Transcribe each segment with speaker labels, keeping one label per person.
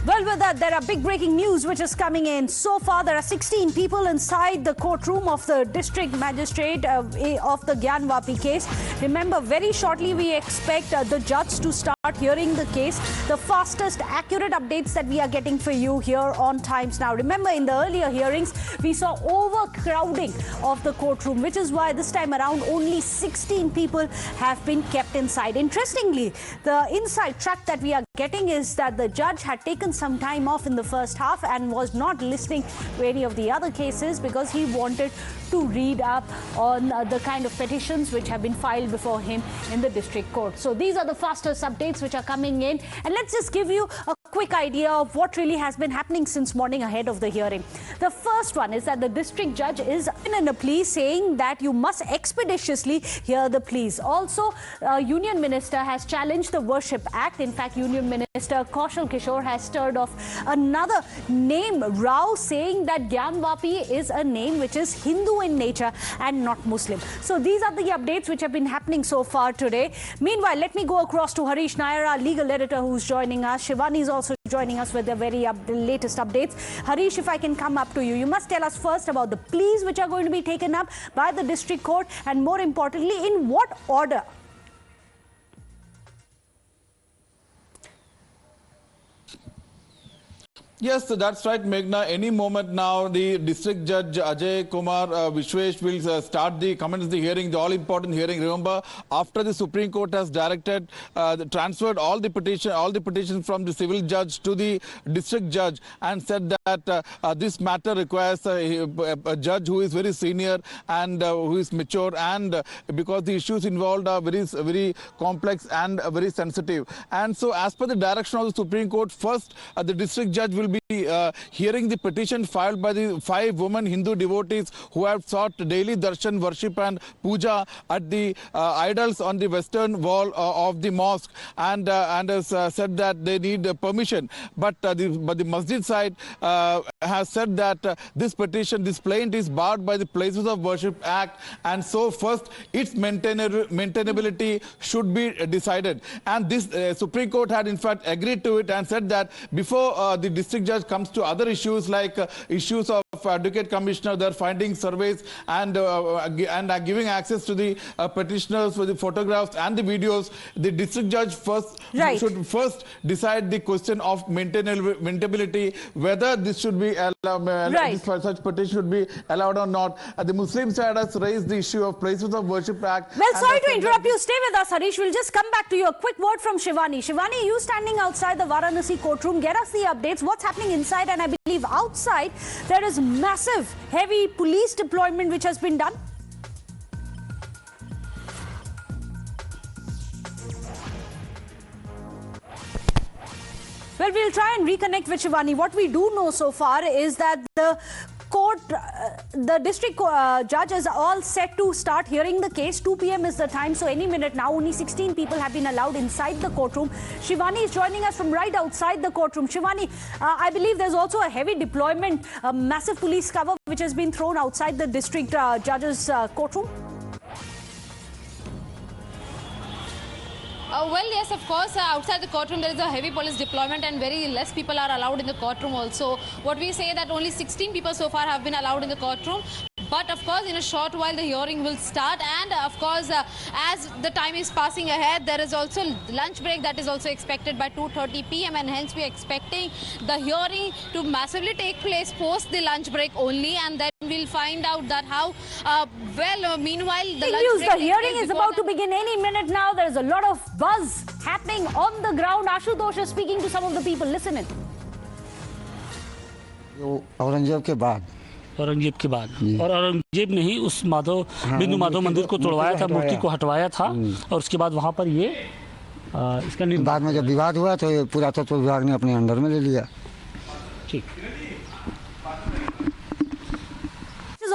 Speaker 1: Well, with that, there are big breaking news which is coming in. So far, there are 16 people inside the courtroom of the district magistrate of the Gyanvapi case. Remember, very shortly we expect the judge to start hearing the case. The fastest, accurate updates that we are getting for you here on Times Now. Remember, in the earlier hearings, we saw overcrowding of the courtroom, which is why this time around only 16 people have been kept inside. Interestingly, the inside track that we are getting is that the judge had taken some time off in the first half and was not listening to any of the other cases because he wanted to read up on the kind of petitions which have been filed before him in the district court. So these are the fastest updates which are coming in, and let's just give you a quick idea of what really has been happening since morning ahead of the hearing. The first one is that the district judge is in a plea saying that you must expeditiously hear the pleas. Also, Union Minister has challenged the Worship Act. In fact, Union Minister Kaushal Kishore has stirred off another name row, saying that Gyanvapi is a name which is Hindu in nature and not Muslim. So these are the updates which have been happening so far today. Meanwhile, let me go across to Harish Nair, our legal editor, who's joining us. Shivani is also joining us with the very latest updates. Harish, if I can come up to you, you must tell us first about the pleas which are going to be taken up by the district court, and more importantly, in what order.
Speaker 2: Yes, that's right, Meghna. Any moment now, the district judge Ajay Kumar Vishwesh will start the commence the hearing, the all-important hearing. Remember, after the Supreme Court has directed, transferred all the petitions from the civil judge to the district judge, and said that this matter requires a judge who is very senior and who is mature, and because the issues involved are very complex and very sensitive. And so, as per the direction of the Supreme Court, first the district judge will be hearing the petition filed by the 5 women Hindu devotees who have sought daily darshan, worship and puja at the idols on the western wall of the mosque, and has said that they need permission. But the masjid side has said that this petition, this plaint is barred by the Places of Worship Act, and so first its maintainability should be decided. And this Supreme Court had in fact agreed to it and said that before the district judge comes to other issues like issues of advocate commissioner, their finding surveys, and giving access to the petitioners for the photographs and the videos, the district judge should first decide the question of maintainability, whether this should be allowed, such petition should be allowed or not. The Muslim side has raised the issue of Places of Worship Act.
Speaker 1: Well, sorry to interrupt you. Stay with us, Harish. We'll just come back to you. A quick word from Shivani. Shivani, you standing outside the Varanasi courtroom. Get us the updates. What's happening inside? And I believe outside there is massive, heavy police deployment which has been done. Well, we'll try and reconnect with Shivani. What we do know so far is that the court, the district judge is all set to start hearing the case. 2 p.m. is the time, so any minute now. Only 16 people have been allowed inside the courtroom. Shivani is joining us from right outside the courtroom. Shivani, I believe there's also a heavy deployment, a massive police cover which has been thrown outside the district judge's courtroom.
Speaker 3: Well, yes, of course, outside the courtroom there is a heavy police deployment and very less people are allowed in the courtroom also. What we say that only 16 people so far have been allowed in the courtroom. But of course, in a short while, the hearing will start. And of course, as the time is passing ahead, there is also lunch break that is also expected by 2:30 p.m. And hence, we are expecting the hearing to massively take place post the lunch break only. And then we'll find out that how, meanwhile, the lunch break...
Speaker 1: The hearing is about to begin any minute now. There is a lot of buzz happening on the ground. Ashutosh is speaking to some of the people. Listen in.
Speaker 4: Aurangzeb के बाद और औरंगजेब ने ही उस बिंदु माधव मंदिर को तोड़वाया था, मूर्ति को हटवाया था, और उसके बाद वहाँ पर ये इसका
Speaker 5: बाद में जब विवाद हुआ तो ये पुरातत्व विभाग ने अपने अंडर में ले लिया।
Speaker 4: ठीक।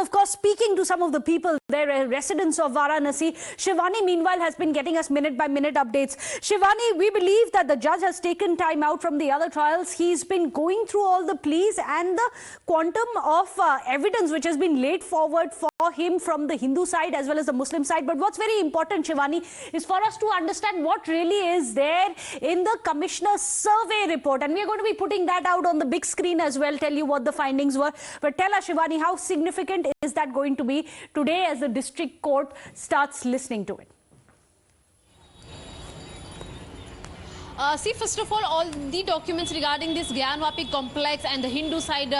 Speaker 1: Of course, speaking to some of the people, they're residents of Varanasi. Shivani, meanwhile, has been getting us minute-by-minute updates. Shivani, we believe that the judge has taken time out from the other trials. He's been going through all the pleas and the quantum of evidence which has been laid forward for him from the Hindu side as well as the Muslim side. But what's very important, Shivani, is for us to understand what really is there in the Commissioner's survey report. And we're going to be putting that out on the big screen as well, tell you what the findings were. But tell us, Shivani, how significant is that going to be today as the district court starts listening to it?
Speaker 3: See, first of all the documents regarding this Gyanvapi complex and the Hindu side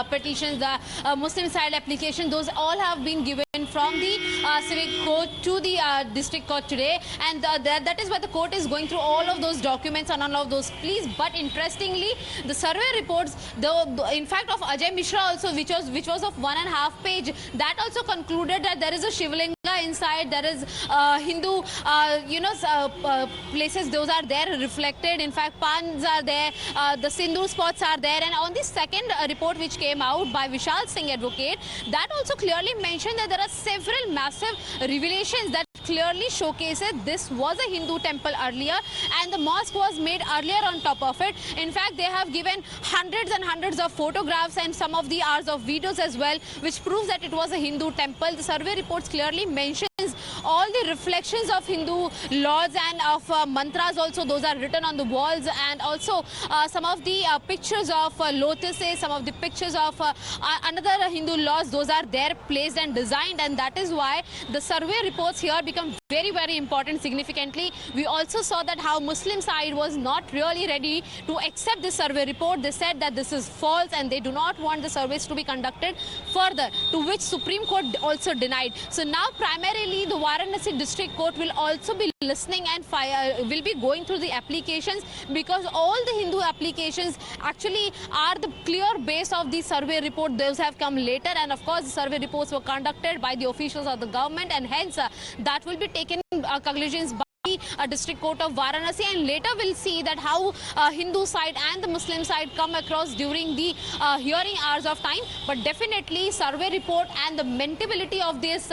Speaker 3: petitions, the Muslim side application, those all have been given from the civic court to the district court today, and that is why the court is going through all of those documents and all of those pleas. But interestingly, the survey reports, in fact of Ajay Mishra also, which was of 1.5 page, that also concluded that there is a shivling inside, there is Hindu places, those are there reflected. In fact, pans are there, the sindoor spots are there. And on the second report which came out by Vishal Singh advocate, that also clearly mentioned that there are several massive revelations that clearly showcases this was a Hindu temple earlier and the mosque was made earlier on top of it. In fact, they have given hundreds and hundreds of photographs and some of the hours of videos as well, which proves that it was a Hindu temple. The survey reports clearly mentions all the reflections of Hindu laws and of mantras also, those are written on the walls, and also some of the pictures of lotuses, some of the pictures of another Hindu laws, those are there placed and designed, and that is why the survey reports here become very, very important significantly. We also saw that how Muslim side was not really ready to accept this survey report. They said that this is false and they do not want the surveys to be conducted further, to which Supreme Court also denied. So now primarily the Varanasi District Court will also be listening and will be going through the applications, because all the Hindu applications actually are the clear base of the survey report. Those have come later, and of course the survey reports were conducted by the officials of the government, and hence that will be taken conclusions by District Court of Varanasi, and later we'll see that how Hindu side and the Muslim side come across during the hearing hours of time. But definitely survey report and the maintainability of this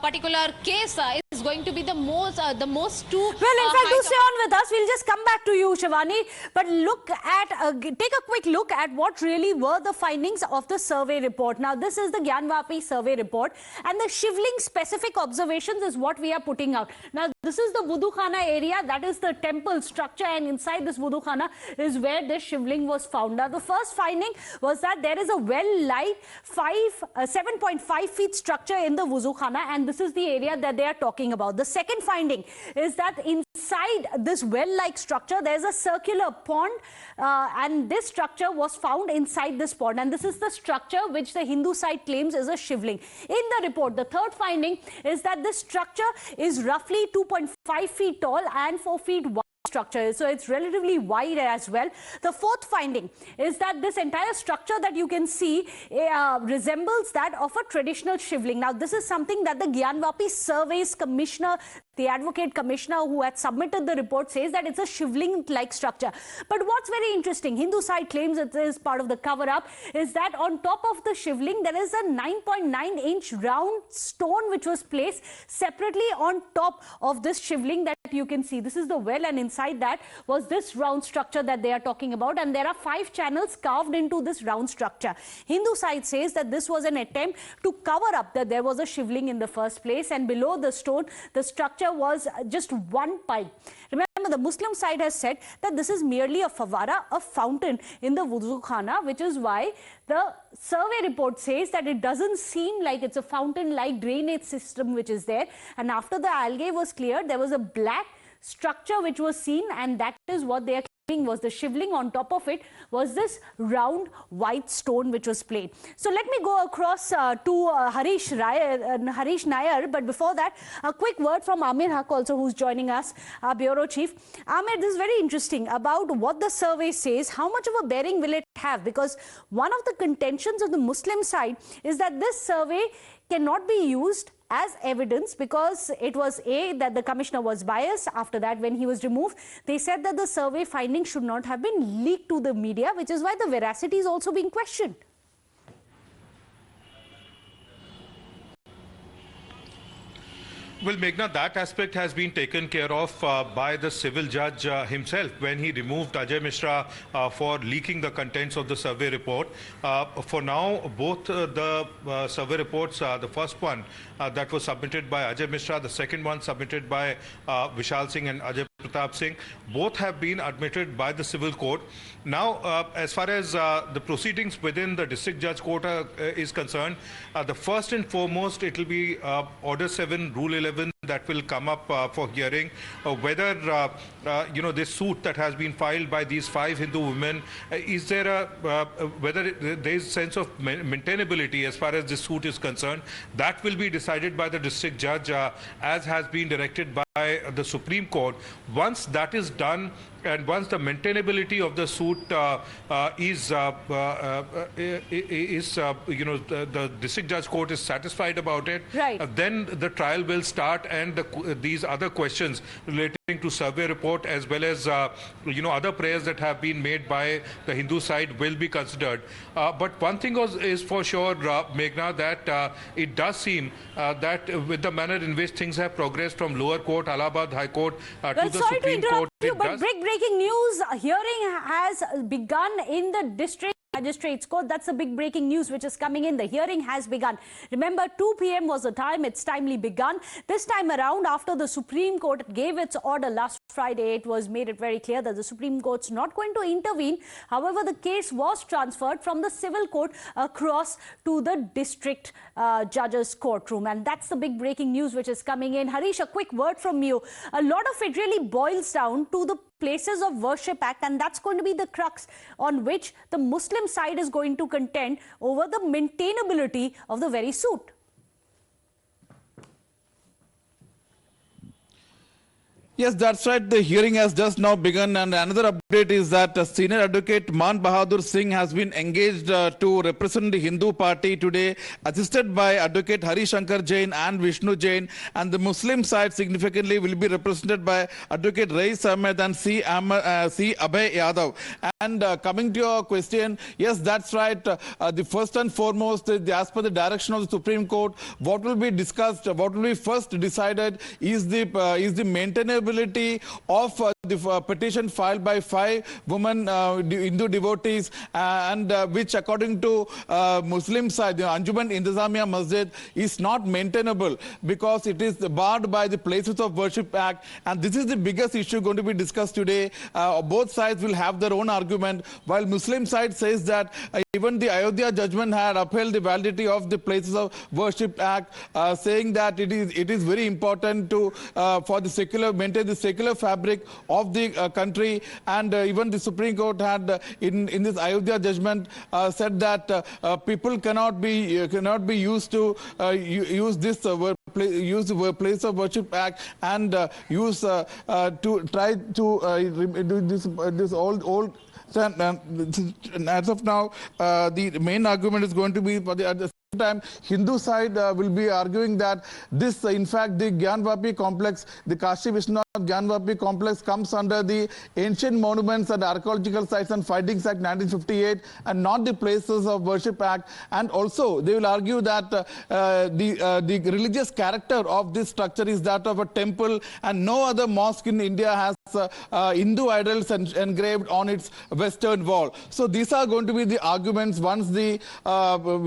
Speaker 3: particular case is going to be the most
Speaker 1: Well, in fact, do stay on with us. We'll just come back to you, Shivani. But look at, take a quick look at what really were the findings of the survey report. Now, this is the Gyanvapi survey report, and the shivling specific observations is what we are putting out. Now, this is the wuzukhana area, that is the temple structure, and inside this wuzukhana is where this shivling was found. Now, the first finding was that there is a well-light 7.5 feet structure in the wuzukhana, and this is the area that they are talking about. The second finding is that inside this well-like structure, there's a circular pond, and this structure was found inside this pond, and this is the structure which the Hindu side claims is a shivling. In the report, the third finding is that this structure is roughly 2.5 feet tall and 4 feet wide structure, so it's relatively wide as well. The fourth finding is that this entire structure that you can see resembles that of a traditional shivling. Now, this is something that the Gyanvapi Surveys Commissioner, the Advocate Commissioner who had submitted the report, says that it's a shivling-like structure. But what's very interesting, Hindu side claims it is part of the cover-up, is that on top of the shivling, there is a 9.9-inch round stone which was placed separately on top of this shivling that you can see. This is the well, and inside that was this round structure that they are talking about, and there are 5 channels carved into this round structure. Hindu side says that this was an attempt to cover up that there was a shivling in the first place, and below the stone, the structure was just one pipe. Remember, the Muslim side has said that this is merely a favara, a fountain in the wuzukhana, which is why the survey report says that it doesn't seem like it's a fountain-like drainage system which is there. And after the algae was cleared, there was a black structure which was seen, and that is what they are claiming was the shivling. On top of it was this round white stone which was played. So let me go across to Harish Nair, but before that, a quick word from Amir Haq also, who's joining us, our Bureau Chief. Amir, this is very interesting about what the survey says. How much of a bearing will it have? Because one of the contentions of the Muslim side is that this survey cannot be used as evidence because it was that the commissioner was biased. After that, when he was removed, they said that the survey findings should not have been leaked to the media, which is why the veracity is also being questioned.
Speaker 6: Well, Meghna, that aspect has been taken care of by the civil judge himself when he removed Ajay Mishra for leaking the contents of the survey report. For now, both the survey reports, the first one that was submitted by Ajay Mishra, the second one submitted by Vishal Singh and Ajay Pratap Singh, both have been admitted by the civil court. Now, as far as the proceedings within the district judge court is concerned, the first and foremost, it will be Order 7, Rule 11 that will come up for hearing. Whether, this suit that has been filed by these 5 Hindu women, is there whether there is a sense of maintainability as far as this suit is concerned, that will be decided by the district judge as has been directed by the Supreme Court. Once that is done, and once the maintainability of the suit the district judge court is satisfied about it,
Speaker 1: right,
Speaker 6: then the trial will start, and these other questions relating to survey report as well as other prayers that have been made by the Hindu side will be considered. But one thing is for sure, Meghna, that it does seem that with the manner in which things have progressed from lower court, Allahabad High Court to the Supreme Court,
Speaker 1: but breaking news, a hearing has begun in the district Magistrates Court. That's a big breaking news which is coming in. The hearing has begun. Remember, 2 p.m. was the time. It's timely begun. This time around, after the Supreme Court gave its order last Friday, it was made it very clear that the Supreme Court's not going to intervene. However, the case was transferred from the civil court across to the district judge's courtroom. And that's the big breaking news which is coming in. Harish, a quick word from you. A lot of it really boils down to the Places of Worship Act, and that's going to be the crux on which the Muslim side is going to contend over the maintainability of the very suit.
Speaker 2: Yes, that's right. The hearing has just now begun, and another update is that senior advocate Man Bahadur Singh has been engaged to represent the Hindu party today, assisted by advocate Hari Shankar Jain and Vishnu Jain, and the Muslim side significantly will be represented by advocate Rais Ahmed and C. Abhay Yadav. And coming to your question, yes, that's right. The first and foremost, as per the direction of the Supreme Court, what will be discussed, what will be first decided is the maintainability of the petition filed by 5 women Hindu devotees, and which, according to Muslim side, the Anjuman Intizamiya Masjid, is not maintainable because it is barred by the Places of Worship Act. And this is the biggest issue going to be discussed today. Both sides will have their own argument, while Muslim side says that even the Ayodhya judgment had upheld the validity of the Places of Worship Act, saying that it is very important to for the secular maintain the secular fabric of the country. And even the Supreme Court had in this Ayodhya judgment said that people cannot be used to use this use the Place of Worship Act and use to try to do this old. As of now, the main argument is going to be for the time, Hindu side will be arguing that this, in fact, the Gyanvapi complex, the Kashi Vishwanath Gyanvapi complex comes under the Ancient Monuments and Archaeological Sites and Findings Act 1958 and not the Places of Worship Act. And also, they will argue that the religious character of this structure is that of a temple, and no other mosque in India has Hindu idols engraved on its western wall. So these are going to be the arguments once the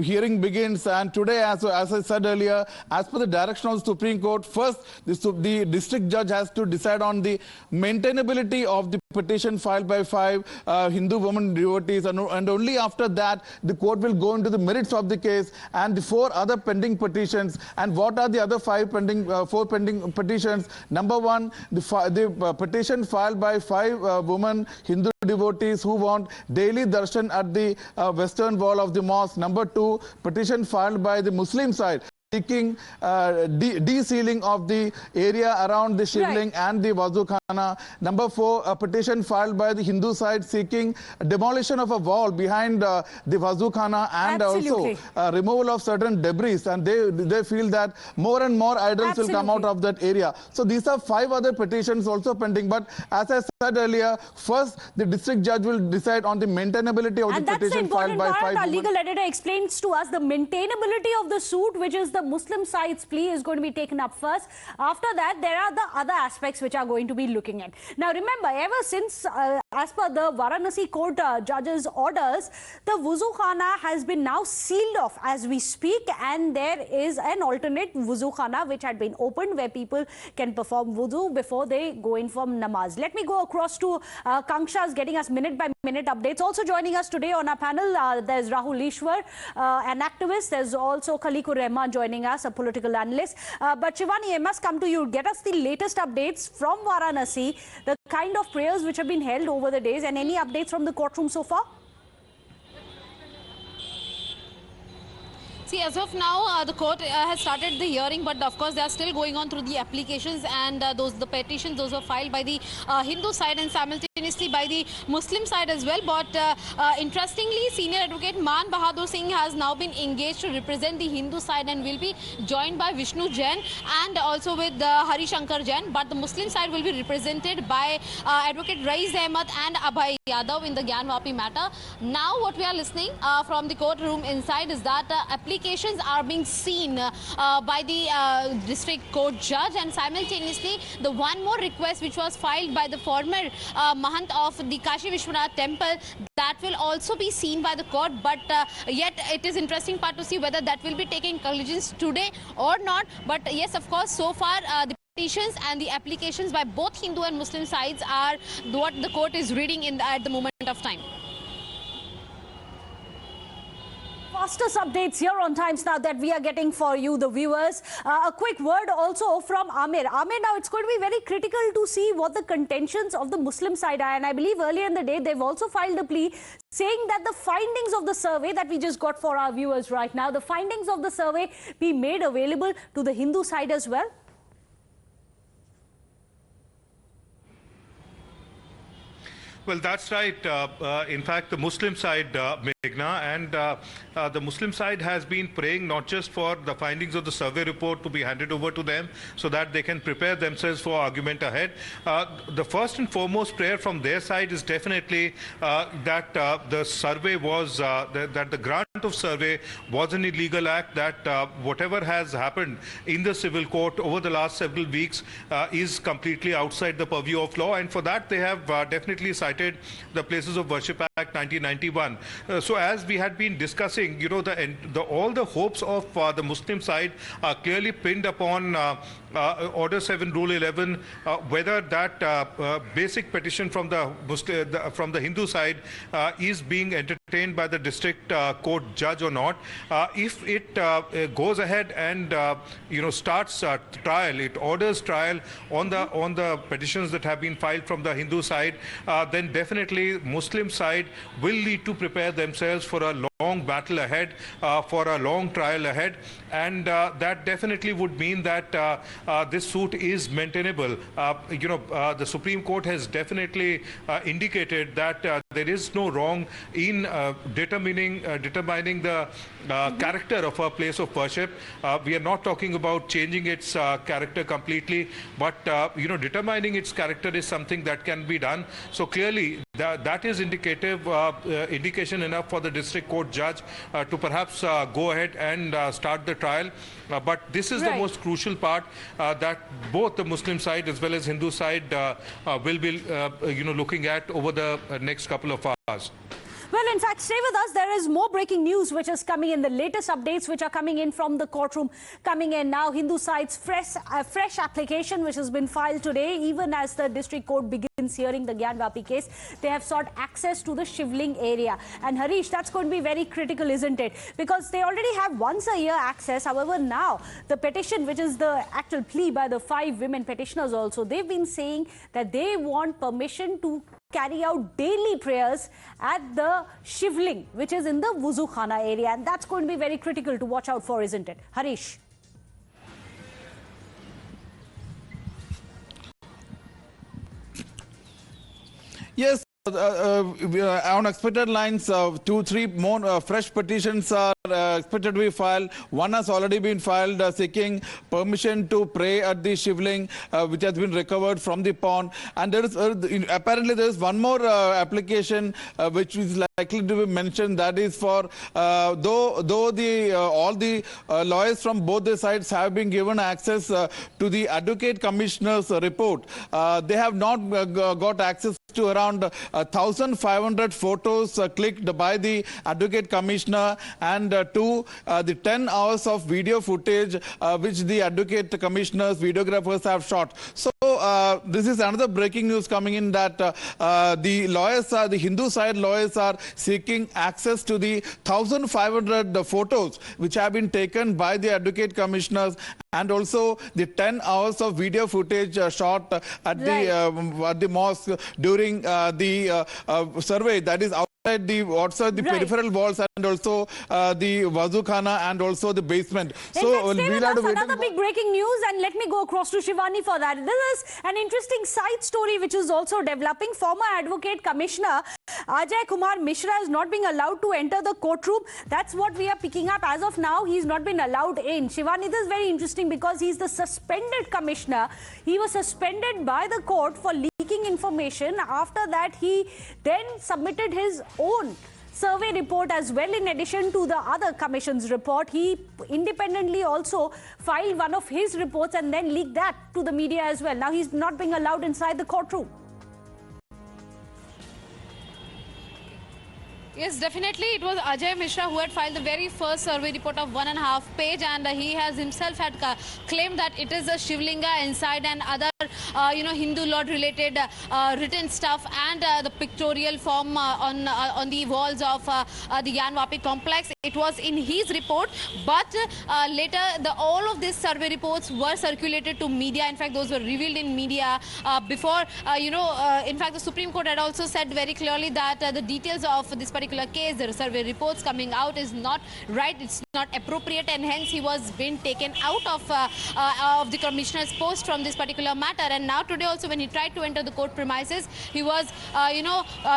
Speaker 2: hearing begins. And today, as I said earlier, as per the direction of the Supreme Court, first the district judge has to decide on the maintainability of the petition filed by 5 Hindu women devotees, and only after that the court will go into the merits of the case and the 4 other pending petitions. And what are the other 4 pending petitions? Number 1, the petition filed by 5 women Hindu devotees who want daily darshan at the western wall of the mosque. Number 2, petition filed by the Muslim side seeking de-sealing of the area around the shivling and the wuzukhana. Number 4, a petition filed by the Hindu side seeking demolition of a wall behind the wuzukhana and also removal of certain debris. And they feel that more and more idols will come out of that area. So these are 5 other petitions also pending. But as I said earlier, first the district judge will decide on the maintainability of the petition filed by 5 women.
Speaker 1: Our legal editor explains to us the maintainability of the suit, which is the the Muslim side's plea is going to be taken up first. After that, there are the other aspects which are going to be looking at. Now, remember, ever since, as per the Varanasi court judge's orders, the wuzukhana has been now sealed off as we speak, and there is an alternate wuzukhana which had been opened where people can perform wuzu before they go in for namaz. Let me go across to Kanksha's getting us minute-by-minute updates. Also joining us today on our panel, there's Rahul Ishwar, an activist. There's also Khaliqur Rahman joining us, a political analyst. But Shivani, I must come to you. Get us the latest updates from Varanasi, the kind of prayers which have been held over the days, and any updates from the courtroom so far?
Speaker 3: See, as of now, the court has started the hearing, but of course they are still going on through the applications and the petitions. Those were filed by the Hindu side and simultaneously by the Muslim side as well. But interestingly, senior advocate Man Bahadur Singh has now been engaged to represent the Hindu side and will be joined by Vishnu Jain and also with Hari Shankar Jain. But the Muslim side will be represented by advocate Rais Ahmed and Abhay Yadav in the Gyanvapi matter. Now, what we are listening from the courtroom inside is that applications are being seen by the district court judge, and simultaneously the one more request which was filed by the former Mahant of the Kashi Vishwanath temple, that will also be seen by the court. But yet it is interesting part to see whether that will be taking cognizance today or not. But yes, of course, so far the petitions and the applications by both Hindu and Muslim sides are what the court is reading at the moment of time.
Speaker 1: Fastest updates here on Times Now that we are getting for you, the viewers. A quick word also from Amir. Amir, now it's going to be very critical to see what the contentions of the Muslim side are. And I believe earlier in the day, they've also filed a plea saying that the findings of the survey that we just got for our viewers right now, the findings of the survey be made available to the Hindu side as well.
Speaker 6: Well, that's right. In fact, the Muslim side, Meghna, and the Muslim side has been praying not just for the findings of the survey report to be handed over to them so that they can prepare themselves for argument ahead. The first and foremost prayer from their side is definitely that the survey was, that the grant of survey was an illegal act, that whatever has happened in the civil court over the last several weeks is completely outside the purview of law, and for that they have definitely cited the Places of Worship Act 1991. So as we had been discussing, you know, all the hopes of the Muslim side are clearly pinned upon Order 7, Rule 11, whether that basic petition from the Hindu side is being entertained by the district court judge or not. If it goes ahead and starts trial, it orders trial on the petitions that have been filed from the Hindu side, then definitely Muslim side will need to prepare themselves for a long battle ahead, for a long trial ahead, and that definitely would mean that this suit is maintainable. The Supreme Court has definitely indicated that there is no wrong in determining the character of a place of worship. We are not talking about changing its character completely, but determining its character is something that can be done. So clearly that is indication enough for the district court judge to perhaps go ahead and start the trial. But this is the most crucial part that both the Muslim side as well as Hindu side will be looking at over the next couple of hours.
Speaker 1: Well, in fact, stay with us. There is more breaking news which is coming in. The latest updates which are coming in from the courtroom coming in now. Hindu side's fresh application which has been filed today, even as the district court begins hearing the Gyanvapi case. They have sought access to the shivling area. And Harish, that's going to be very critical, isn't it? Because they already have once a year access. However, now the petition, which is the actual plea by the 5 women petitioners also, they've been saying that they want permission to carry out daily prayers at the shivling, which is in the wuzukhana area, and that's going to be very critical to watch out for, isn't it? Harish.
Speaker 2: Yes. On expected lines, 2-3 more fresh petitions are expected to be filed. One has already been filed seeking permission to pray at the shivling, which has been recovered from the pond. And there is apparently there is one more application which is likely to be mentioned. That is for though the all the lawyers from both the sides have been given access to the Advocate Commissioner's report, they have not got access to around 1,500 photos clicked by the Advocate Commissioner and to the 10 hours of video footage which the Advocate Commissioner's videographers have shot. So this is another breaking news coming in that the lawyers are, the Hindu side lawyers are seeking access to the 1,500 photos which have been taken by the Advocate Commissioners and also the 10 hours of video footage shot at the mosque during the survey, that is outside the peripheral walls and also the wuzukhana and also the basement.
Speaker 1: So we'll have to wait. Another big breaking news, and let me go across to Shivani for that. This is an interesting side story which is also developing. Former Advocate Commissioner Ajay Kumar Mishra is not being allowed to enter the courtroom. That's what we are picking up. As of now, he's not been allowed in. Shivani, this is very interesting because he's the suspended commissioner. He was suspended by the court for leaking information. After that, he then submitted his own survey report as well. In addition to the other commission's report, he independently also filed one of his reports and then leaked that to the media as well. Now he's not being allowed inside the courtroom.
Speaker 3: Yes, definitely. It was Ajay Mishra who had filed the very first survey report of 1.5 pages, and he has himself had claimed that it is a shivlinga inside and other, Hindu Lord-related written stuff and the pictorial form on the walls of the Gyanvapi complex. It was in his report, but later all of these survey reports were circulated to media. In fact, those were revealed in media before. In fact, the Supreme Court had also said very clearly that the details of this particular case, the survey reports coming out is not right, it's not appropriate, and hence he was being taken out of the commissioner's post from this particular matter. And now today also, when he tried to enter the court premises, he was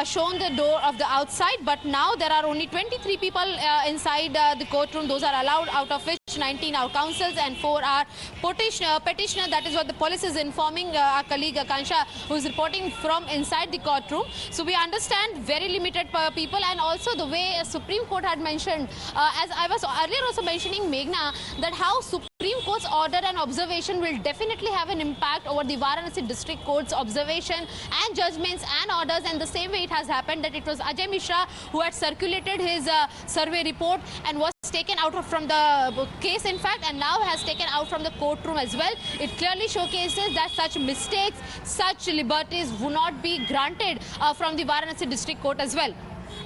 Speaker 3: shown the door of the outside, but now there are only 23 people inside the courtroom. Those are allowed, out of which 19 are counsels and 4 are petitioner. That is what the police is informing our colleague Akansha, who is reporting from inside the courtroom. So we understand very limited people, and also the way Supreme Court had mentioned, as I was earlier also mentioning, Meghna, that how Supreme Court's order and observation will definitely have an impact over the Varanasi District Court's observation and judgments and orders. And the same way it has happened that it was Ajay Mishra who had circulated his survey report and was taken out from the case, in fact, and now has taken out from the courtroom as well. It clearly showcases that such mistakes, such liberties would not be granted from the Varanasi District Court as well.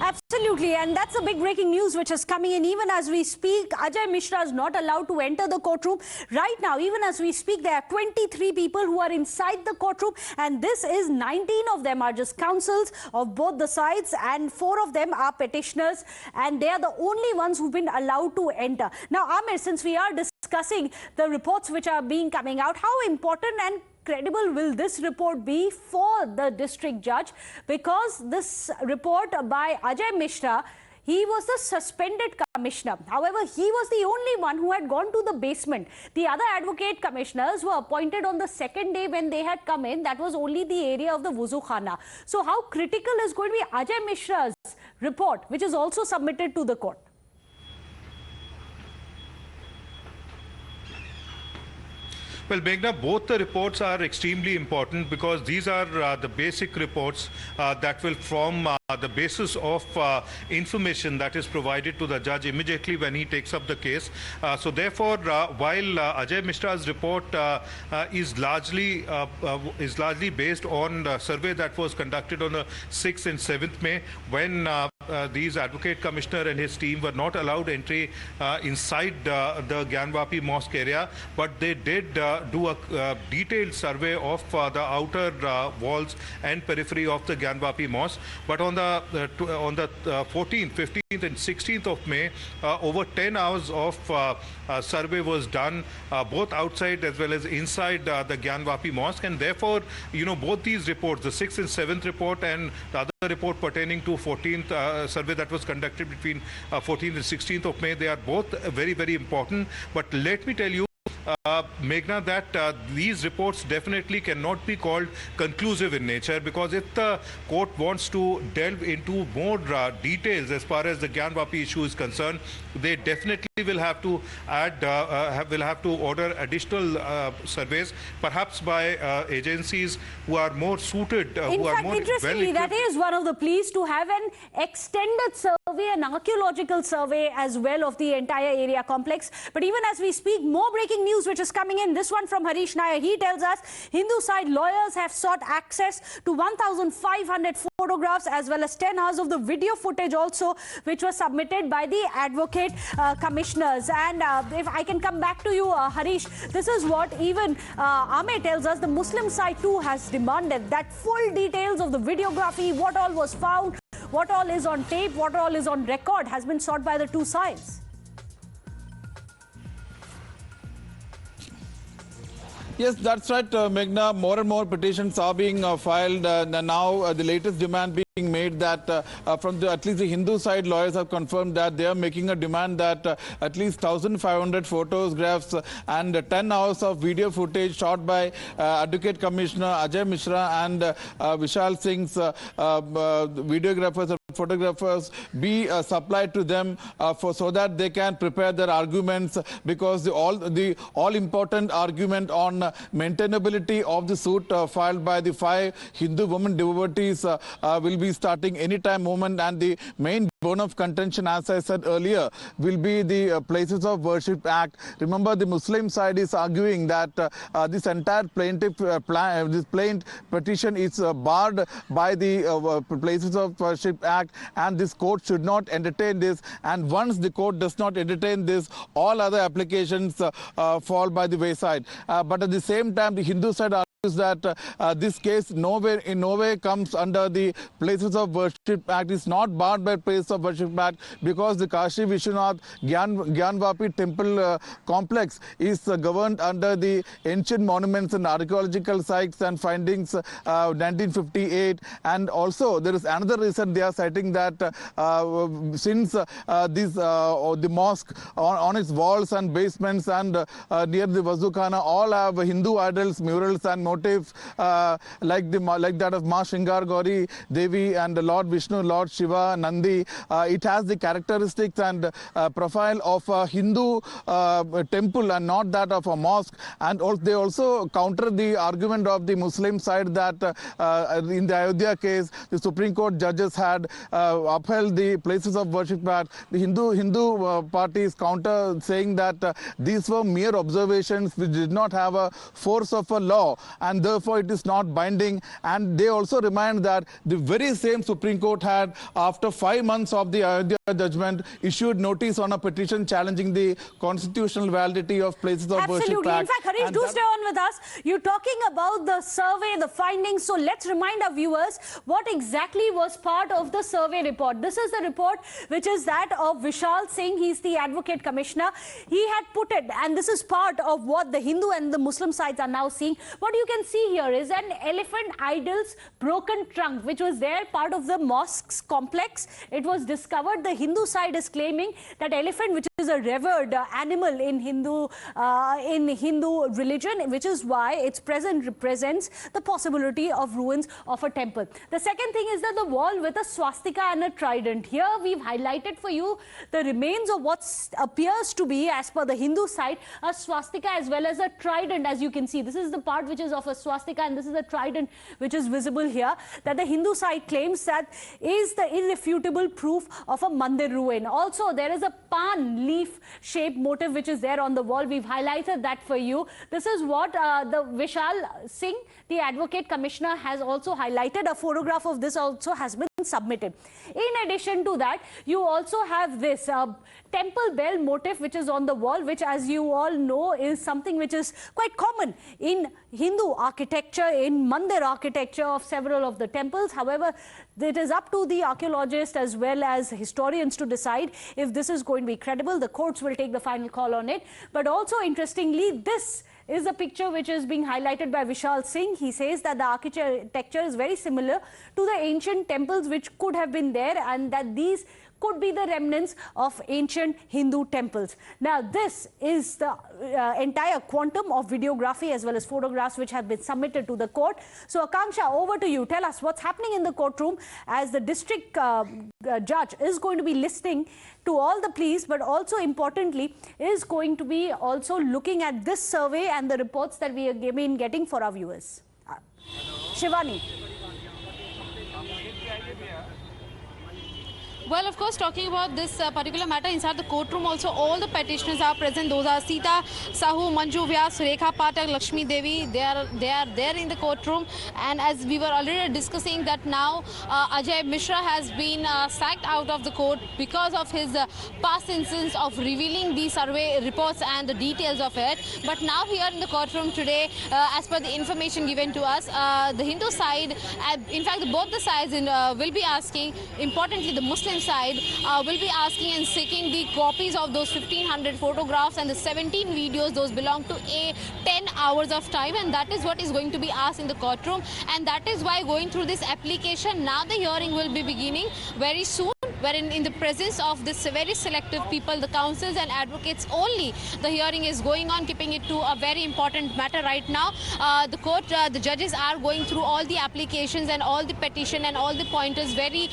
Speaker 1: Absolutely, and that's a big breaking news which is coming in. Even as we speak, Ajay Mishra is not allowed to enter the courtroom. Right now, even as we speak, there are 23 people who are inside the courtroom, and this is 19 of them are just counsels of both the sides and 4 of them are petitioners, and they are the only ones who've been allowed to enter. Now, Amir, since we are discussing the reports which are being coming out, how important and credible will this report be for the district judge? Because this report by Ajay Mishra, he was the suspended commissioner. However, he was the only one who had gone to the basement. The other advocate commissioners were appointed on the second day when they had come in. That was only the area of the wuzukhana. So how critical is going to be Ajay Mishra's report, which is also submitted to the court?
Speaker 6: Well, Meghna, both the reports are extremely important because these are the basic reports that will form the basis of information that is provided to the judge immediately when he takes up the case. So therefore, while Ajay Mishra's report is largely based on the survey that was conducted on the 6th and 7th May, when these advocate commissioner and his team were not allowed entry inside the Gyanvapi mosque area, but they did do a detailed survey of the outer walls and periphery of the Gyanvapi mosque. But on the 14th, 15th and 16th of May, over 10 hours of survey was done both outside as well as inside the Gyanvapi mosque, and therefore, both these reports, the 6th and 7th report and the other report pertaining to 14th survey that was conducted between 14th and 16th of May. They are both very, very important. But let me tell you, Meghna, that these reports definitely cannot be called conclusive in nature, because if the court wants to delve into more details as far as the Gyanvapi issue is concerned, they definitely will have to add, will have to order additional surveys, perhaps by agencies who are more suited,
Speaker 1: in
Speaker 6: who
Speaker 1: fact,
Speaker 6: are more
Speaker 1: interestingly, that is one of the pleas to have an extended survey, an archaeological survey as well of the entire area complex. But even as we speak, more breaking news which is coming in. This one from Harish Nair. He tells us Hindu side lawyers have sought access to 1,500 photographs as well as 10 hours of the video footage also, which was submitted by the advocate commissioners. And if I can come back to you, Harish, this is what even Ame tells us. The Muslim side too has demanded that full details of the videography, what all was found, what all is on tape, what all is on record, has been sought by the two sides.
Speaker 2: Yes, that's right, Meghna. More and more petitions are being filed. Now, the latest demand being made that from at least the Hindu side, lawyers have confirmed that they are making a demand that at least 1,500 photographs and 10 hours of video footage shot by Advocate Commissioner Ajay Mishra and Vishal Singh's videographers and photographers be supplied to them so that they can prepare their arguments, because the all important argument on maintainability of the suit filed by the 5 Hindu women devotees will be starting anytime moment, and the main bone of contention, as I said earlier, will be the Places of Worship Act. Remember, the Muslim side is arguing that this entire plaintiff petition is barred by the Places of Worship Act, and this court should not entertain this. And once the court does not entertain this, all other applications fall by the wayside. But at the same time, the Hindu side argues that this case in no way comes under the Places of Worship Act. It's not barred by Places of Worship Act because the Kashi Vishwanath Gyanvapi temple complex is governed under the Ancient Monuments and Archaeological Sites and Findings 1958. And also there is another reason they are citing that since the mosque on its walls and basements and near the wuzukhana all have Hindu idols, murals and motifs like that of Ma Shringar Gauri Devi and Lord Vishnu, Lord Shiva, Nandi. It has the characteristics and profile of a Hindu temple and not that of a mosque. And they also counter the argument of the Muslim side that in the Ayodhya case, the Supreme Court judges had upheld the Places of Worship Act. The Hindu parties counter, saying that these were mere observations which did not have a force of a law, and therefore it is not binding. And they also remind that the very same Supreme Court had, after 5 months of the Ayodhya judgment, issued notice on a petition challenging the constitutional validity of Places of Worship Act.
Speaker 1: Absolutely. In fact, Harish, do stay on with us. You're talking about the survey, the findings. So let's remind our viewers what exactly was part of the survey report. This is the report which is that of Vishal Singh. He's the Advocate Commissioner. He had put it, and this is part of what the Hindu and the Muslim sides are now seeing. What you can see here is an elephant idol's broken trunk, which was there, part of the mosque's complex. It was discovered. The Hindu side is claiming that elephant, which is a revered animal in Hindu religion, which is why its presence represents the possibility of ruins of a temple. The second thing is that the wall with a swastika and a trident. Here we've highlighted for you the remains of what appears to be, as per the Hindu side, a swastika as well as a trident. As you can see, this is the part which is of a swastika, and this is a trident which is visible here, that the Hindu side claims that is the irrefutable proof of a mandir ruin. Also, there is a pan leaf shaped motif which is there on the wall. We've highlighted that for you. This is what the Vishal Singh, the Advocate Commissioner, has also highlighted. A photograph of this also has been submitted. In addition to that, you also have this temple bell motif which is on the wall, which, as you all know, is something which is quite common in Hindu architecture, in mandir architecture of several of the temples. However, it is up to the archaeologists as well as historians to decide if this is going to be credible. The courts will take the final call on it. But also, interestingly, this is a picture which is being highlighted by Vishal Singh. He says that the architecture is very similar to the ancient temples which could have been there, and that these could be the remnants of ancient Hindu temples. Now, this is the entire quantum of videography as well as photographs which have been submitted to the court. So, Akanksha, over to you. Tell us what's happening in the courtroom as the district judge is going to be listening to all the pleas, but also importantly is going to be also looking at this survey and the reports that we have been getting for our viewers. Shivani.
Speaker 3: Well, of course, talking about this particular matter inside the courtroom, also all the petitioners are present. Those are Sita Sahu, Manju Vyas, Rekha Patak, Lakshmi Devi. They are there in the courtroom. And as we were already discussing that now Ajay Mishra has been sacked out of the court because of his past instance of revealing the survey reports and the details of it. But now here in the courtroom today, as per the information given to us, the Hindu side, in fact, both the sides will be asking, importantly, the Muslim side will be asking and seeking the copies of those 1500 photographs and the 17 videos. Those belong to 10 hours of time, and that is what is going to be asked in the courtroom. And that is why, going through this application, now the hearing will be beginning very soon, wherein in the presence of this very selective people, the counsels and advocates only, the hearing is going on, keeping it to a very important matter right now. The court, the judges are going through all the applications and all the petition and all the pointers very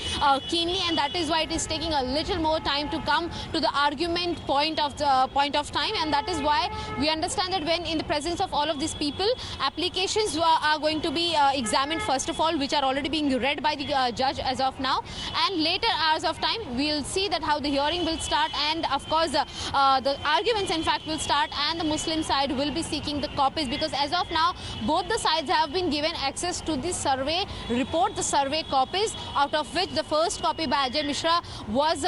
Speaker 3: keenly, and that is why it is taking a little more time to come to the argument point of time. And that is why we understand that when in the presence of all of these people, applications are going to be examined first of all, which are already being read by the judge as of now, and later hours of time we'll see that how the hearing will start, and of course the arguments in fact will start, and the Muslim side will be seeking the copies, because as of now both the sides have been given access to the survey report, the survey copies, out of which the first copy by Ajay Mishra was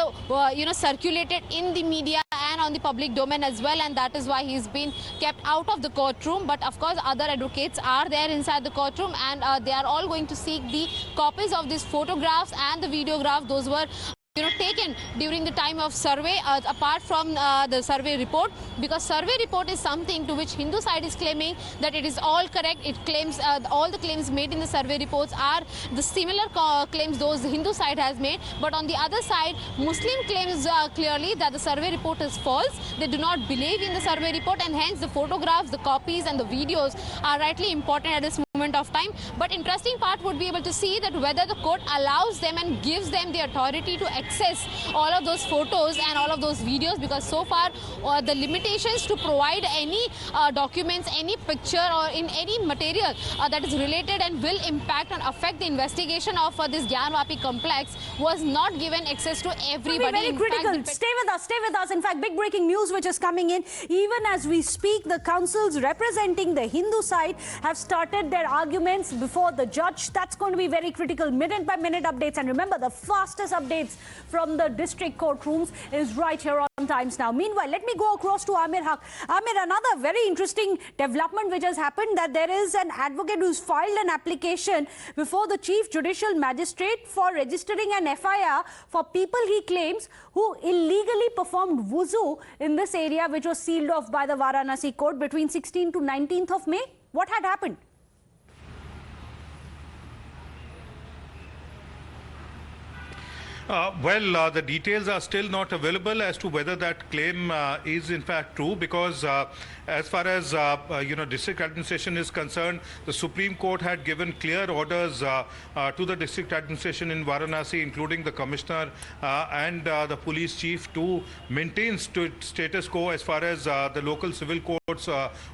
Speaker 3: circulated in the media and on the public domain as well, and that is why he's been kept out of the courtroom. But of course other advocates are there inside the courtroom, and they are all going to seek the copies of these photographs and the videographs. Those were taken during the time of survey, apart from the survey report, because survey report is something to which Hindu side is claiming that it is all correct. It claims all the claims made in the survey reports are the similar claims those the Hindu side has made, but on the other side Muslim claims clearly that the survey report is false. They do not believe in the survey report, and hence the photographs, the copies and the videos are rightly important at this moment of time. But interesting part would be able to see that whether the court allows them and gives them the authority to access all of those photos and all of those videos, because so far the limitations to provide any documents, any picture or in any material that is related and will impact and affect the investigation of this Gyanvapi complex was not given access to everybody.
Speaker 1: Very critical. Stay with us. In fact, big breaking news which is coming in. Even as we speak, the counsels representing the Hindu side have started their arguments before the judge. That's going to be very critical. Minute by minute updates. And remember, the fastest updates from the district courtrooms is right here on Times Now. Meanwhile, let me go across to Amir Haq. Amir, another very interesting development which has happened, that there is an advocate who's filed an application before the Chief Judicial Magistrate for registering an FIR for people he claims who illegally performed wuzu in this area, which was sealed off by the Varanasi court between 16th to 19th of May. What had happened?
Speaker 6: The details are still not available as to whether that claim is in fact true, because as far as district administration is concerned, the Supreme Court had given clear orders to the district administration in Varanasi, including the commissioner and the police chief, to maintain status quo as far as the local civil court's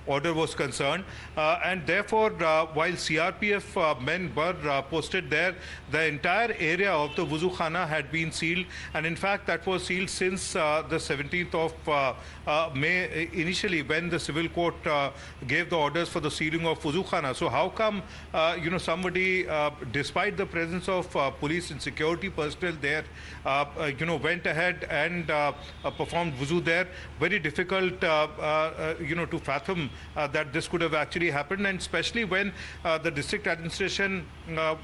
Speaker 6: order was concerned. And therefore, while CRPF men were posted there, the entire area of the wuzukhana had been sealed, and in fact that was sealed since the 17th of May initially, when the civil court gave the orders for the sealing of wuzukhana. So how come somebody, despite the presence of police and security personnel there, went ahead and performed wuzu there? Very difficult to fathom that this could have actually happened, and especially when the district administration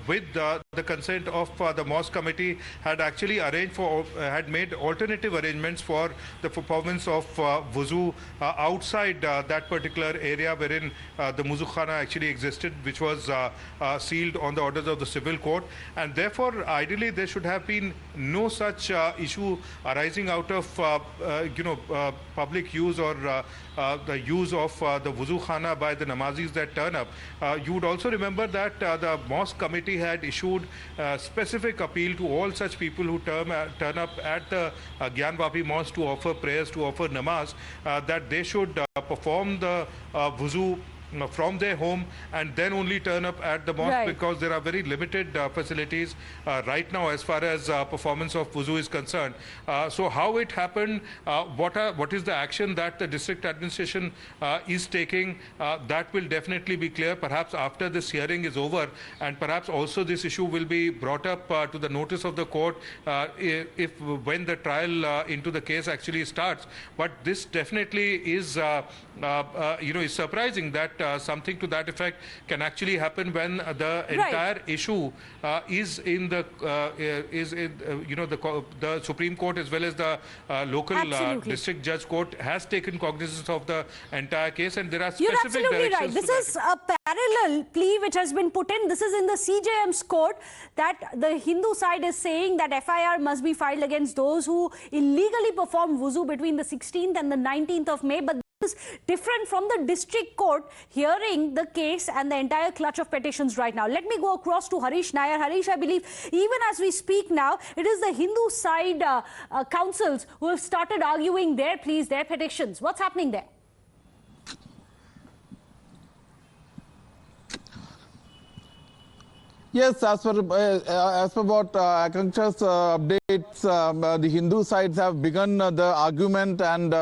Speaker 6: with the the consent of the mosque committee had actually arranged for, had made alternative arrangements for the performance of wuzu outside that particular area wherein the wuzukhana actually existed, which was sealed on the orders of the civil court. And therefore, ideally, there should have been no such issue arising out of, public use or the use of the wuzukhana by the namazis that turn up. You would also remember that the mosque committee had issued specific appeal to all such people who turn up at the Gyanvapi mosque to offer prayers, to offer namaz, that they should perform the wuzu from their home and then only turn up at the mosque, because there are very limited facilities right now as far as performance of wuzu is concerned. So how it happened, what is the action that the district administration is taking, that will definitely be clear perhaps after this hearing is over, and perhaps also this issue will be brought up to the notice of the court when the trial into the case actually starts. But this definitely is is surprising that something to that effect can actually happen when the entire issue is in the the Supreme Court as well as the local district judge court has taken cognizance of the entire case, and there are specific directions.
Speaker 1: You're absolutely right. This is a parallel plea which has been put in. This is in the CJM's court, that the Hindu side is saying that FIR must be filed against those who illegally performed wuzu between the 16th and the 19th of May. But is different from the district court hearing the case and the entire clutch of petitions right now. Let me go across to Harish Nair. Harish, I believe even as we speak now, it is the Hindu side councils who have started arguing their pleas, their petitions. What's happening there?
Speaker 2: Yes, as per what Akanksha's updates, the Hindu sides have begun the argument, and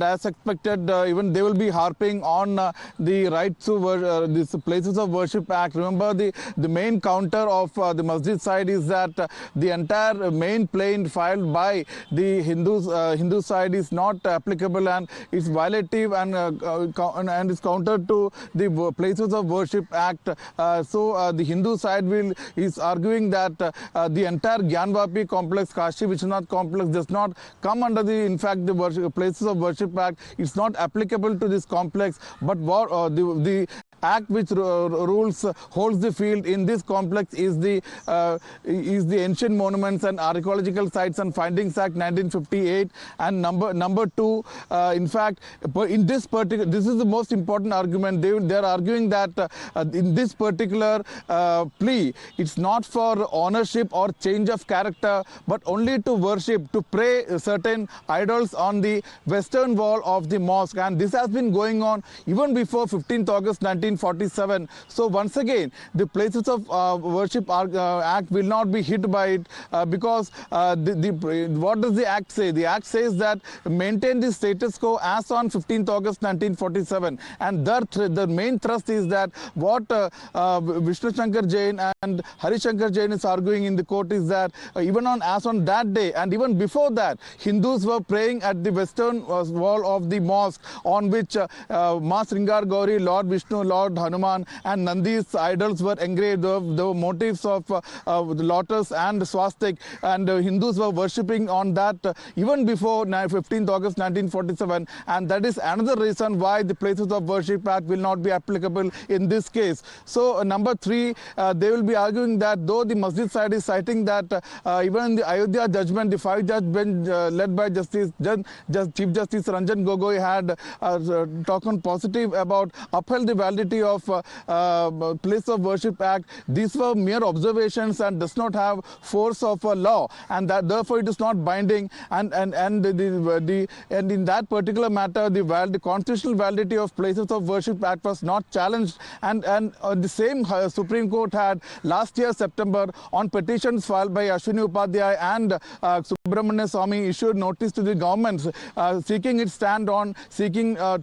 Speaker 2: as expected, even they will be harping on the right to these Places of Worship Act. Remember, the main counter of the masjid side is that the entire main plaint filed by the Hindu side is not applicable, and it's violative and is counter to the Places of Worship Act. So the Hindu side is arguing that the entire Gyanvapi complex, Kashi Vishwanath complex, does not come under the Places of Worship Act. It's not applicable to this complex, but the Act which holds the field in this complex is the Ancient Monuments and Archaeological Sites and Findings Act 1958, and number two. In fact, in this is the most important argument. They are arguing that in this particular plea, it's not for ownership or change of character, but only to worship, to pray certain idols on the western wall of the mosque, and this has been going on even before 15th August 1947. So once again, the Places of Worship Act will not be hit by it, because what does the Act say? The Act says that maintain the status quo as on 15th August 1947, and the main thrust is that what Vishnu Shankar Jain and Hari Shankar Jain is arguing in the court is that even as on that day and even before that, Hindus were praying at the western wall of the mosque, on which Ma Shringar Gauri, Lord Vishnu, Lord Hanuman and Nandi's idols were engraved. There were motifs of the lotus and swastik, and Hindus were worshipping on that even before 15th August 1947, and that is another reason why the Places of Worship Act will not be applicable in this case. So number three, they will be arguing that though the masjid side is citing that even in the Ayodhya judgment, the 5-judge bench led by Chief Justice Ranjan Gogoi had talked positive about upheld the validity of Place of Worship Act. These were mere observations and does not have force of a law, and that therefore it is not binding. And in that particular matter, the constitutional validity of Places of Worship Act was not challenged, and the same Supreme Court had last year September, on petitions filed by Ashwini Upadhyay and Subramania Swamy, issued notice to the government seeking its stand on seeking on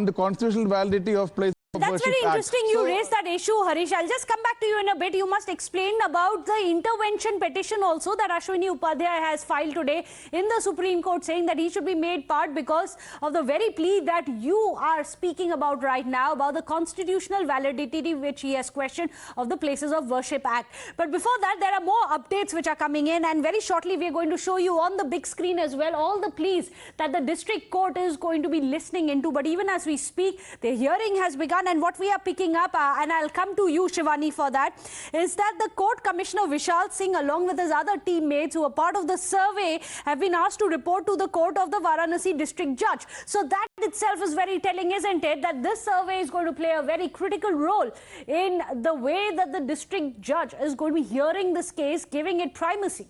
Speaker 2: the constitutional validity of Places
Speaker 1: That's very interesting. You raised that issue, Harish. I'll just come back to you in a bit. You must explain about the intervention petition also that Ashwini Upadhyay has filed today in the Supreme Court, saying that he should be made part because of the very plea that you are speaking about right now, about the constitutional validity which he has questioned of the Places of Worship Act. But before that, there are more updates which are coming in, and very shortly we are going to show you on the big screen as well all the pleas that the district court is going to be listening into. But even as we speak, the hearing has begun. And what we are picking up, and I'll come to you, Shivani, for that, is that the court commissioner Vishal Singh, along with his other teammates who are part of the survey, have been asked to report to the court of the Varanasi district judge. So that itself is very telling, isn't it, that this survey is going to play a very critical role in the way that the district judge is going to be hearing this case, giving it primacy.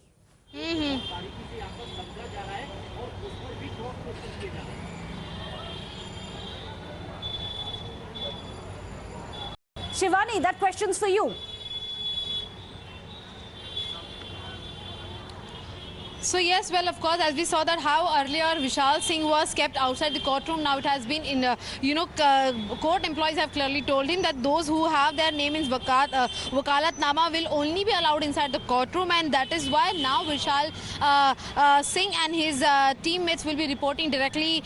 Speaker 1: Shivani, that question's for you.
Speaker 3: So yes, well, of course, as we saw that how earlier Vishal Singh was kept outside the courtroom, now it has been in, court employees have clearly told him that those who have their name in Wakalatnama will only be allowed inside the courtroom, and that is why now Vishal Singh and his teammates will be reporting directly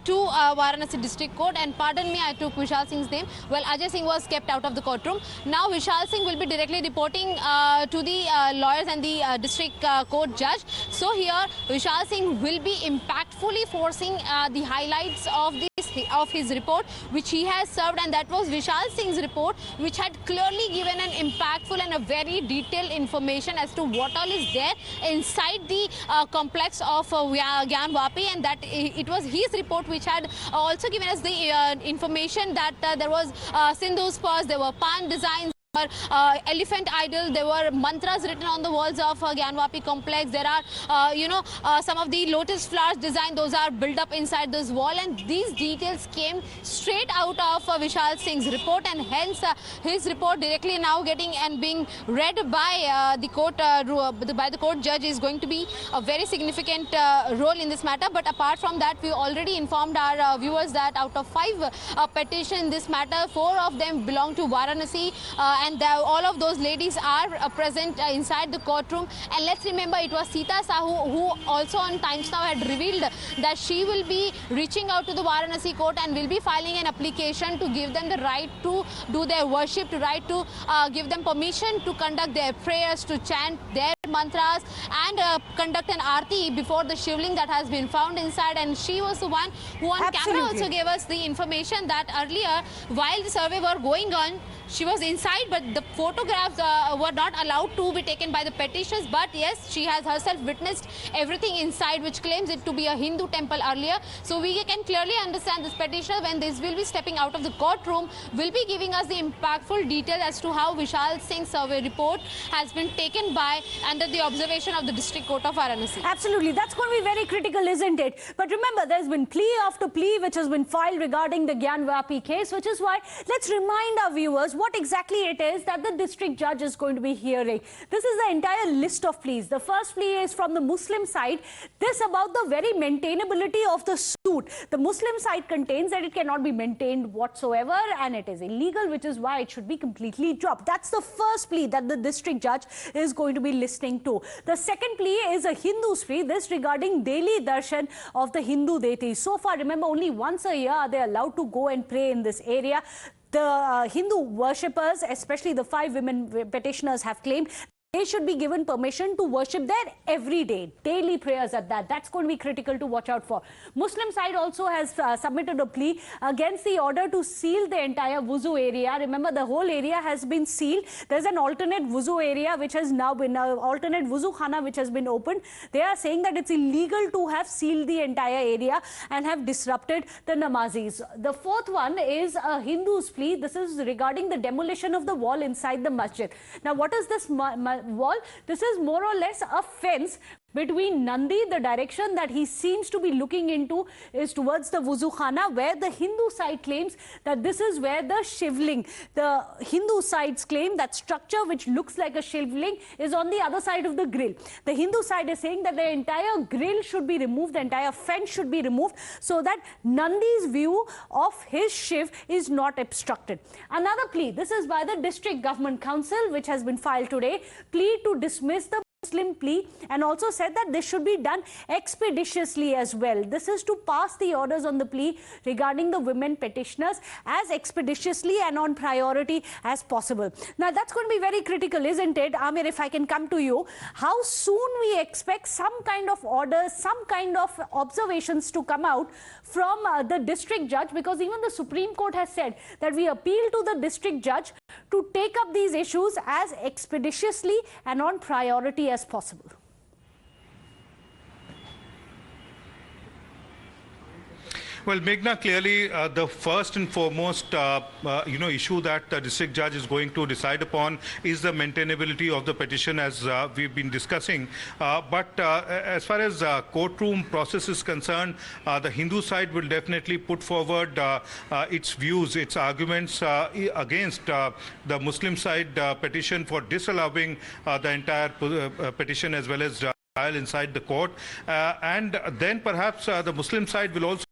Speaker 3: to Varanasi District Court. And pardon me, I took Vishal Singh's name. Well, Ajay Singh was kept out of the courtroom. Now Vishal Singh will be directly reporting to the lawyers and the district court judge. So here, Vishal Singh will be impactfully forcing the highlights of his report, which he has served, and that was Vishal Singh's report, which had clearly given an impactful and a very detailed information as to what all is there inside the complex of Gyanvapi, and that it was his report which had also given us the information that there was Sindhu spurs, there were pan designs, elephant idol, there were mantras written on the walls of Gyanvapi complex. There are some of the lotus flowers design, those are built up inside this wall, and these details came straight out of Vishal Singh's report, and hence his report directly now getting and being read by the court judge is going to be a very significant role in this matter. But apart from that, we already informed our viewers that out of 5 petitions in this matter, 4 of them belong to Varanasi, and all of those ladies are present inside the courtroom. And let's remember, it was Sita Sahu who also on Times Now had revealed that she will be reaching out to the Varanasi court and will be filing an application to give them the right to do their worship, to give them permission to conduct their prayers, to chant their mantras, and conduct an aarti before the shivling that has been found inside. And she was the one who on camera also gave us the information that earlier, while the survey were going on, she was inside, but the photographs were not allowed to be taken by the petitioners. But yes, she has herself witnessed everything inside, which claims it to be a Hindu temple earlier. So we can clearly understand this petitioner, when this will be stepping out of the courtroom, will be giving us the impactful detail as to how Vishal Singh's survey report has been taken by under the observation of the District Court of Varanasi.
Speaker 1: Absolutely. That's going to be very critical, isn't it? But remember, there's been plea after plea which has been filed regarding the Gyanvapi case, which is why let's remind our viewers what exactly it is that the district judge is going to be hearing. This is the entire list of pleas. The first plea is from the Muslim side. This about the very maintainability of the suit. The Muslim side contains that it cannot be maintained whatsoever and it is illegal, which is why it should be completely dropped. That's the first plea that the district judge is going to be listening to. The second plea is a Hindu's plea, this regarding daily darshan of the Hindu deities. So far, remember, only once a year are they allowed to go and pray in this area. The Hindu worshippers, especially the 5 women petitioners, have claimed they should be given permission to worship there every day, daily prayers at that. That's going to be critical to watch out for. Muslim side also has submitted a plea against the order to seal the entire wuzu area. Remember, the whole area has been sealed. There's an alternate wuzu area which has now been, alternate wuzukhana which has been opened. They are saying that it's illegal to have sealed the entire area and have disrupted the namazis. The fourth one is a Hindu's plea. This is regarding the demolition of the wall inside the masjid. Now, what is this wall? This is more or less a fence between Nandi. The direction that he seems to be looking into is towards the wuzukhana, where the Hindu side claims that this is where the shivling, the Hindu side's claim that structure which looks like a shivling is on the other side of the grill. The Hindu side is saying that the entire grill should be removed, the entire fence should be removed, so that Nandi's view of his shiv is not obstructed. Another plea, this is by the District Government Council, which has been filed today, plea to dismiss the Muslim plea, and also said that this should be done expeditiously as well. This is to pass the orders on the plea regarding the women petitioners as expeditiously and on priority as possible. Now that's going to be very critical, isn't it? Amir, if I can come to you, how soon we expect some kind of orders, some kind of observations to come out from the district judge, because even the Supreme Court has said that we appeal to the district judge to take up these issues as expeditiously and on priority as possible.
Speaker 6: Well, Meghna, clearly the first and foremost, issue that the district judge is going to decide upon is the maintainability of the petition, as we've been discussing. But as far as courtroom process is concerned, the Hindu side will definitely put forward its views, its arguments against the Muslim side petition for disallowing the entire petition as well as trial inside the court. And then perhaps the Muslim side will also